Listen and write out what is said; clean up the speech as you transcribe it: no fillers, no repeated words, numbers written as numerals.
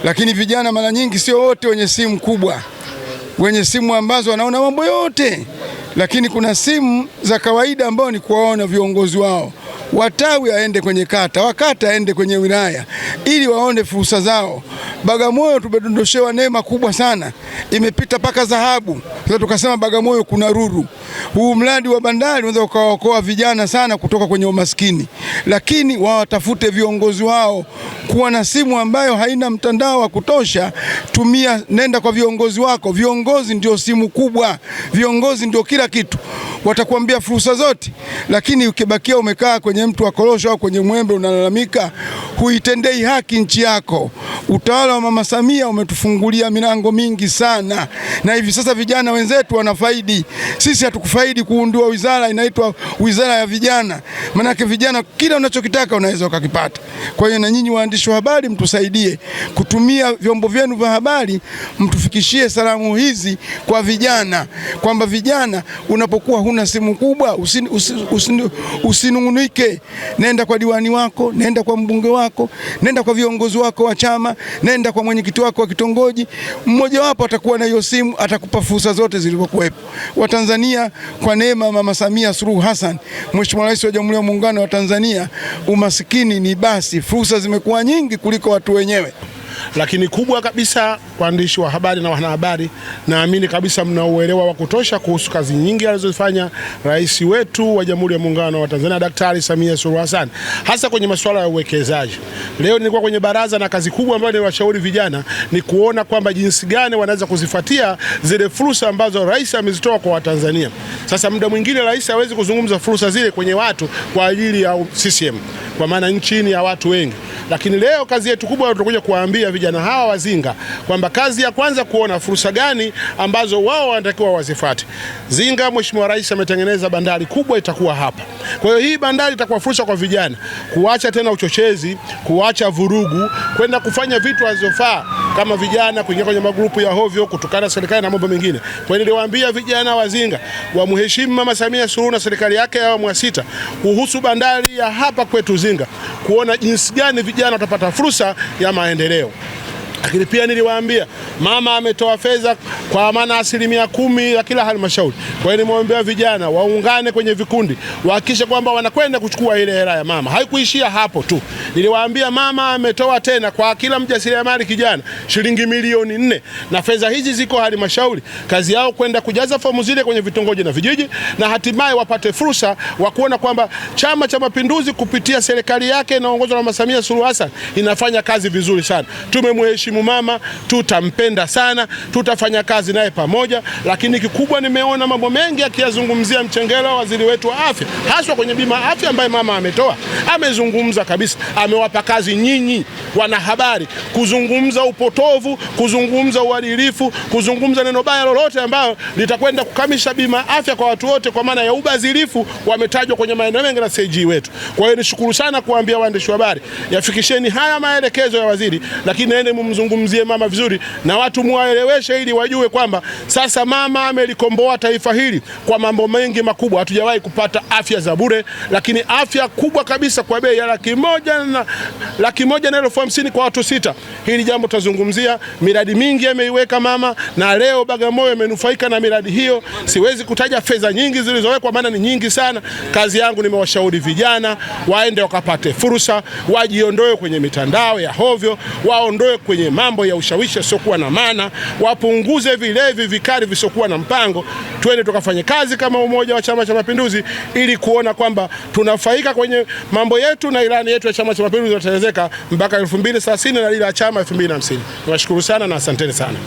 Lakini vijana mara nyingi sio wote wenye simu kubwa, wenye simu ambazo wanaona mambo yote, lakini kuna simu za kawaida ambao ni kuwaona viongozi wao. Watawi aende kwenye kata, wakata aende kwenye wilaya ili waone fursa zao. Bagamoyo tumedondoshewa neema kubwa sana, imepita paka dhahabu. Sasa tukasema Bagamoyo kuna ruru. Huu mradi wa bandari unaweza ukawaokoa vijana sana kutoka kwenye umaskini, lakini wawatafute viongozi wao. Kuwa na simu ambayo haina mtandao wa kutosha, tumia, nenda kwa viongozi wako. Viongozi ndio simu kubwa, viongozi ndio kila kitu. Watakuambia fursa zote, lakini ukibakia umekaa kwenye mtu wa korosho au kwenye mwembe unalalamika, huitendei haki nchi yako. Utawala wa Mama Samia umetufungulia milango mingi sana, na hivi sasa vijana wenzetu wanafaidi. Sisi hatukufaidi kuundua wizara inaitwa Wizara ya Vijana. Manake vijana kila unachokitaka unaweza ukakipata. Kwa hiyo na nyinyi waandishi wa habari mtusaidie kutumia vyombo vyenu vya habari, mtufikishie salamu hizi kwa vijana, kwamba vijana, unapokuwa huna simu kubwa usinungunike. Nenda kwa diwani wako, nenda kwa mbunge wako, nenda kwa viongozi wako wa chama, nenda kwa mwenyekiti wako wa kitongoji. Mmoja wapo atakuwa na hiyo simu, atakupa fursa zote zilizokuwepo. Watanzania kwa neema Mama Samia Suluhu Hassan, Mheshimiwa Rais wa Jamhuri ya Muungano wa Tanzania, umasikini ni basi, fursa zimekuwa nyingi kuliko watu wenyewe. Lakini kubwa kabisa, waandishi wa habari na wanahabari, naamini kabisa mna uelewa wa kutosha kuhusu kazi nyingi alizofanya rais wetu wa Jamhuri ya Muungano wa Tanzania Daktari Samia Suluhu Hassan, hasa kwenye masuala ya uwekezaji. Leo nilikuwa kwenye baraza na kazi kubwa ambayo niwashauri vijana ni kuona kwamba jinsi gani wanaweza kuzifuatia zile fursa ambazo rais amezitoa kwa Watanzania. Sasa muda mwingine rais hawezi kuzungumza fursa zile kwenye watu kwa ajili ya CCM, kwa maana nchini ya watu wengi. Lakini leo kazi yetu kubwa tutakuja kuwaambia vijana hawa wazinga kwamba kazi ya kwanza kuona fursa gani ambazo wao wanatakiwa wazifuate. Zinga, Mheshimiwa Rais ametengeneza bandari kubwa itakuwa hapa. Kwa hiyo hii bandari itakuwa fursa kwa vijana kuacha tena uchochezi, kuacha vurugu, kwenda kufanya vitu wazofaa kama vijana, kuingia kwenye magrupu ya hovyo, kutukana serikali na mambo mengine. Kwa hiyo niliwaambia vijana wazinga wamheshimu Mama Samia Suluhu na serikali yake ya awamu ya 6 kuhusu bandari ya hapa kwetu Zinga, kuona jinsi gani vijana watapata fursa ya maendeleo. Lakini pia niliwaambia mama ametoa fedha kwa maana 10% ya kila halmashauri. Kwa hiyo nimwambia vijana waungane kwenye vikundi, wahakikishe kwamba wanakwenda kuchukua ile hela ya mama. Haikuishia hapo tu. Niliwaambia mama ametoa tena kwa kila mjasiriamali kijana shilingi milioni 4, na fedha hizi ziko halmashauri. Kazi yao kwenda kujaza fomu zile kwenye vitongoji na vijiji, na hatimaye wapate fursa wa kuona kwamba Chama cha Mapinduzi kupitia serikali yake inaongozwa na Mama Samia Suluhu Hassan inafanya kazi vizuri sana. Tumemheshimu mama, tutampenda sana, tutafanya kazi naye pamoja. Lakini kikubwa nimeona mambo mengi akiyazungumzia Mchengerwa, waziri wetu wa afya, haswa kwenye bima afya ambaye mama ametoa. Amezungumza kabisa, amewapa kazi nyinyi wanahabari kuzungumza upotovu, kuzungumza uadilifu, kuzungumza neno baya lolote ambalo litakwenda kukamisha bima afya kwa watu wote, kwa maana ya ubadhirifu wametajwa kwenye maeneo mengi na CAG wetu. Kwa hiyo nishukuru sana kuambia waandishi wa habari, yafikisheni haya maelekezo ya waziri, lakini nende mumzungumzie mama vizuri na watu muwaeleweshe ili wajue kwamba sasa mama amelikomboa taifa hili kwa mambo mengi makubwa. Hatujawahi kupata afya za bure, lakini afya kubwa kabisa kwa bei ya $150,000 kwa watu 6. Hili jambo tutazungumzia. Miradi mingi ameiweka mama, na leo Bagamoyo imenufaika na miradi hiyo. Siwezi kutaja fedha nyingi zilizowekwa maana ni nyingi sana. Kazi yangu nimewashauri vijana waende wakapate fursa, wajiondoe kwenye mitandao ya hovyo, waondoe kwenye mambo ya ushawishi usiokuwa na maana, wapunguze vilevi vikali visiokuwa na mpango. Twende tukafanye kazi kama umoja wa Chama cha Mapinduzi ili kuona kwamba tunafaika kwenye mambo yetu na ilani yetu ya Chama cha Mapinduzi itatekelezeka mpaka 2030 na dira ya chama 2050. Niwashukuru sana na asanteni sana.